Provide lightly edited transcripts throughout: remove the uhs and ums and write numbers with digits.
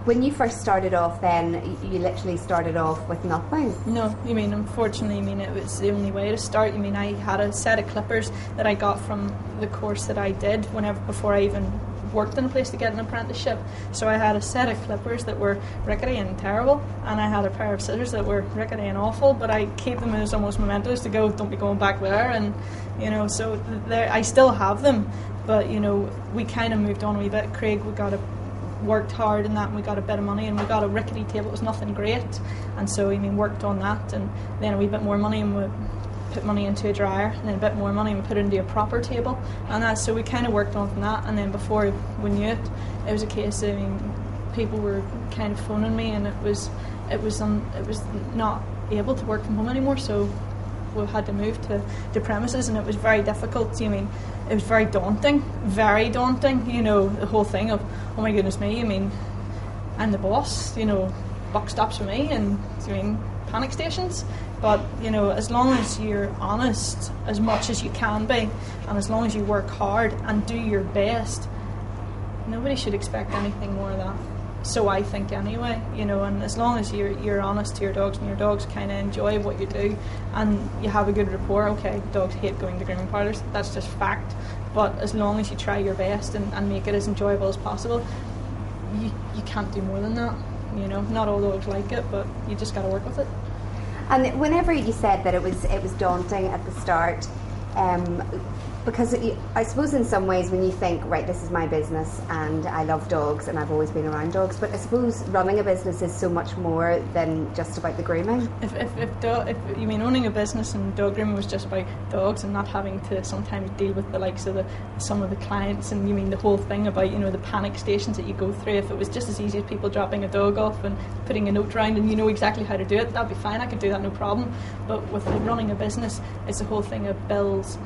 when you first started off, then you literally started off with nothing. No, you mean, unfortunately, you mean, it was the only way to start. You mean, I had a set of clippers that I got from the course that I did before I even worked in a place to get an apprenticeship. So I had a set of clippers that were rickety and terrible, and I had a pair of scissors that were rickety and awful, but I keep them as almost mementos to go, don't be going back there. And so I still have them, but we kind of moved on a wee bit. Craig, worked hard in that, and we got a bit of money, and we got a rickety table. It was nothing great, and so worked on that, and then a wee bit more money, and we put money into a dryer, and then a bit more money, and we put it into a proper table, and that. So we kind of worked on from that, and then before we knew it, it was a case of people were kind of phoning me, and it was not able to work from home anymore. So we had to move to premises, and it was very difficult. It was very daunting, the whole thing of, oh my goodness me, I'm the boss, buck stops for me, and panic stations. But as long as you're honest as much as you can be, and as long as you work hard and do your best, nobody should expect anything more of that. So I think anyway, and as long as you're honest to your dogs, and your dogs kind of enjoy what you do, and you have a good rapport. Okay, dogs hate going to grooming parlours, that's just fact, but as long as you try your best and make it as enjoyable as possible, you can't do more than that. Not all dogs like it, but you just got to work with it. And whenever you said that it was daunting at the start, because I suppose in some ways when you think, right, this is my business and I love dogs and I've always been around dogs, but I suppose running a business is so much more than just about the grooming. If you mean owning a business and dog grooming was just about dogs and not having to sometimes deal with the likes of some of the clients, and you mean the whole thing about the panic stations that you go through, if it was just as easy as people dropping a dog off and putting a note round and you know exactly how to do it, that'd be fine, I could do that, no problem. But with running a business, it's the whole thing of bills,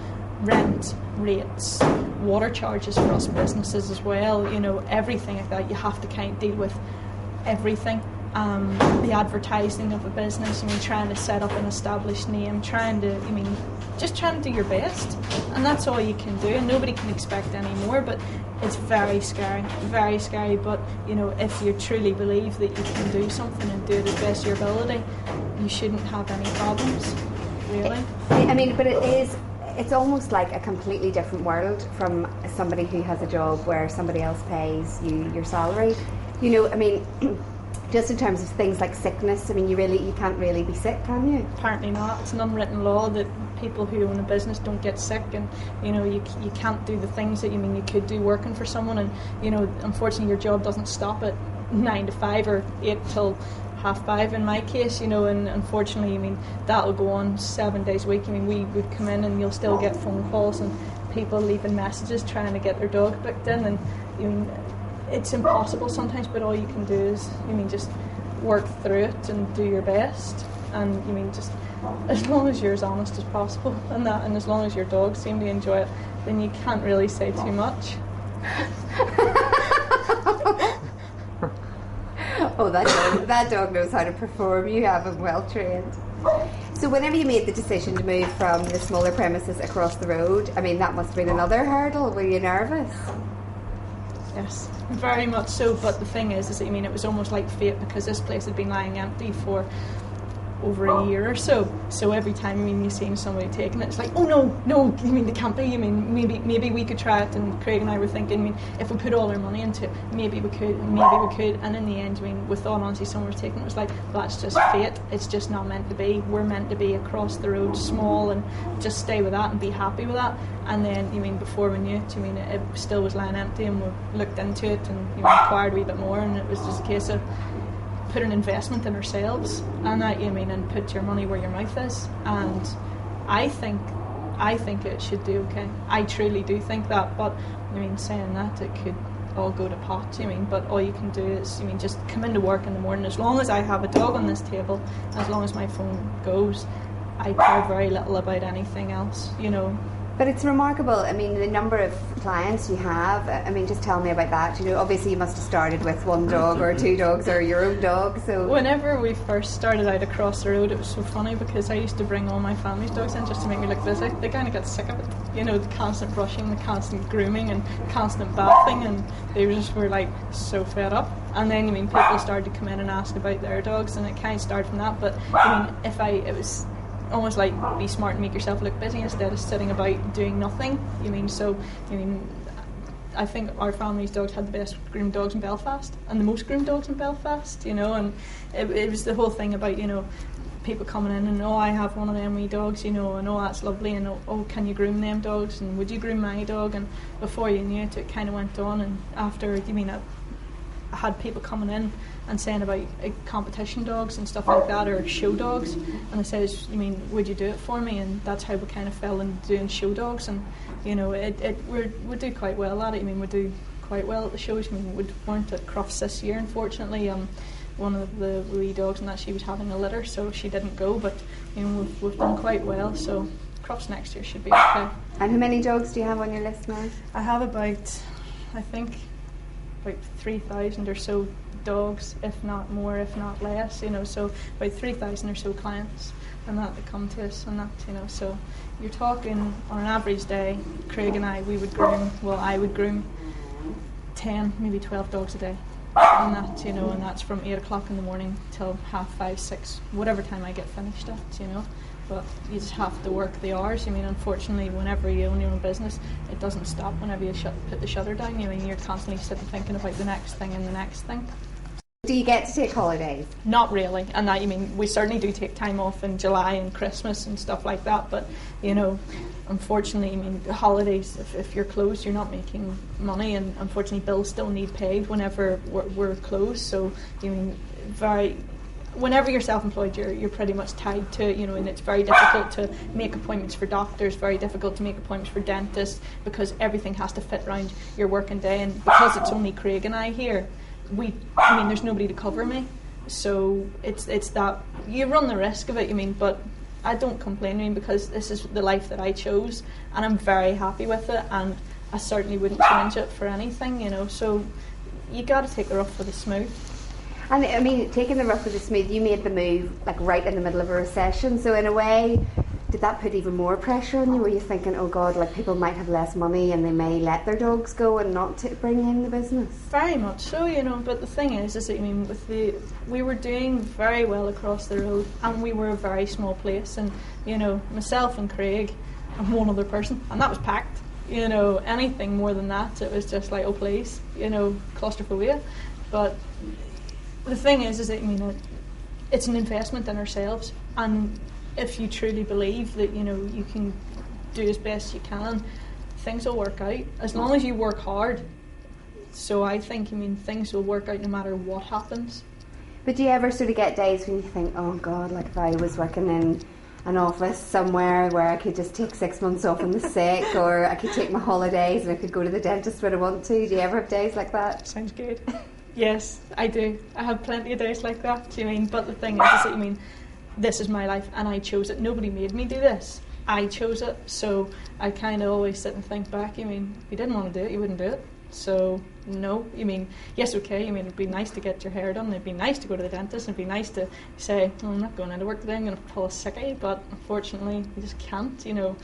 rent, rates, water charges for us businesses as well, everything like that. You have to kind of deal with everything. The advertising of a business, trying to set up an established name, just trying to do your best, and that's all you can do, and nobody can expect any more. But it's very scary, but if you truly believe that you can do something and do it as best of your ability, you shouldn't have any problems, really. But it's almost like a completely different world from somebody who has a job where somebody else pays you your salary. Just in terms of things like sickness, you can't really be sick, can you? Apparently not. It's an unwritten law that people who own a business don't get sick, and you can't do the things that you could do working for someone, and unfortunately your job doesn't stop at 9 to 5 or 8 till 5:30 in my case, and unfortunately, that'll go on 7 days a week. We would come in and you'll still get phone calls and people leaving messages trying to get their dog booked in, and it's impossible sometimes, but all you can do is, just work through it and do your best, and just as long as you're as honest as possible and as long as your dogs seem to enjoy it, then you can't really say too much. Oh, that dog knows how to perform. You have him well trained. So whenever you made the decision to move from the smaller premises across the road, that must have been another hurdle. Were you nervous? Yes, very much so. But the thing is that it was almost like fate, because this place had been lying empty for over a year or so. So every time you see somebody taking it, it's like, oh no, they can't be. Maybe we could try it. And Craig and I were thinking, if we put all our money into it, maybe we could. And in the end, we thought honestly someone was taking it. It was like, well, that's just fate. It's just not meant to be. We're meant to be across the road, small, and just stay with that and be happy with that. And then, before we knew it, it still was lying empty, and we looked into it and inquired a wee bit more, and it was just a case of put an investment in ourselves, and that and put your money where your mouth is. And I think it should do okay. I truly do think that. But saying that, it could all go to pot. But all you can do is just come into work in the morning. As long as I have a dog on this table, as long as my phone goes, I care very little about anything else. But it's remarkable, I mean, the number of clients you have. I mean, just tell me about that. You know, obviously you must have started with one dog or two dogs or your own dog, so... Whenever we first started out across the road, it was so funny because I used to bring all my family's dogs in just to make me look busy. They kind of got sick of it, you know, the constant brushing, the constant grooming and constant bathing, and they were like so fed up. And then, I mean, people started to come in and ask about their dogs, and it kind of started from that. But, I mean, it was almost like be smart and make yourself look busy instead of sitting about doing nothing. I think our family's dogs had the best groomed dogs in Belfast and the most groomed dogs in Belfast, you know, and it was the whole thing about, you know, people coming in and, oh, I have one of them wee dogs, you know, and oh, that's lovely, and oh, can you groom them dogs, and would you groom my dog? And before you knew it, it kind of went on, and after, I had people coming in and saying about competition dogs and stuff like that, or show dogs, and they says, would you do it for me? And that's how we kind of fell into doing show dogs, and you know, we do quite well at it. We do quite well at the shows. We weren't at Crufts this year, unfortunately. One of the wee dogs, and that she was having a litter, so she didn't go, but we've done quite well, so Crufts next year should be okay. And how many dogs do you have on your list now? I have about 3,000 or so dogs, if not more, if not less, you know, so about 3,000 or so clients and that come to us, and that, you know, so you're talking on an average day, Craig and I would groom 10, maybe 12 dogs a day, and that, you know, and that's from 8 o'clock in the morning till 5:30, 6, whatever time I get finished at, you know. But you just have to work the hours. Unfortunately, whenever you own your own business, it doesn't stop whenever you put the shutter down. You're constantly sitting thinking about the next thing and the next thing. Do you get to take holidays? Not really, and that, we certainly do take time off in July and Christmas and stuff like that, but, you know, unfortunately, the holidays, if you're closed, you're not making money, and unfortunately bills still need paid whenever we're closed, so, whenever you're self-employed, you're pretty much tied to it, you know, and it's very difficult to make appointments for doctors, very difficult to make appointments for dentists, because everything has to fit around your working day, and because it's only Craig and I here, there's nobody to cover me, so it's that you run the risk of it, but I don't complain, because this is the life that I chose, and I'm very happy with it, and I certainly wouldn't change it for anything, you know, so you got to take the rough with the smooth. And taking the rough with the smooth, you made the move like right in the middle of a recession, so in a way, did that put even more pressure on you? Were you thinking, oh God, like people might have less money and they may let their dogs go and not bring in the business? Very much so, you know, but the thing is that, we were doing very well across the road, and we were a very small place, and, you know, myself and Craig and one other person, and that was packed, you know, anything more than that, it was just like, oh please, you know, claustrophobia. But the thing is that, it's an investment in ourselves, and if you truly believe that, you know, you can do as best you can, things will work out, as long as you work hard. So I think, things will work out no matter what happens. But do you ever sort of get days when you think, oh God, like if I was working in an office somewhere where I could just take 6 months off in the sick, or I could take my holidays and I could go to the dentist when I want to? Do you ever have days like that? Sounds good. Yes, I do. I have plenty of days like that, but the thing is that, this is my life and I chose it. Nobody made me do this. I chose it, so I kind of always sit and think back, if you didn't want to do it, you wouldn't do it. So, no, yes, okay, it'd be nice to get your hair done, it'd be nice to go to the dentist, it'd be nice to say, oh, I'm not going into work today, I'm going to pull a sickie, but unfortunately, you just can't, It'd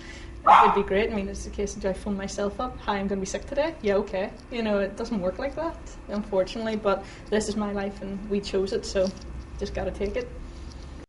be great, it's the case of, do I phone myself up, hi, I'm going to be sick today? Yeah, okay. It doesn't work like that, unfortunately, but this is my life and we chose it, so just got to take it.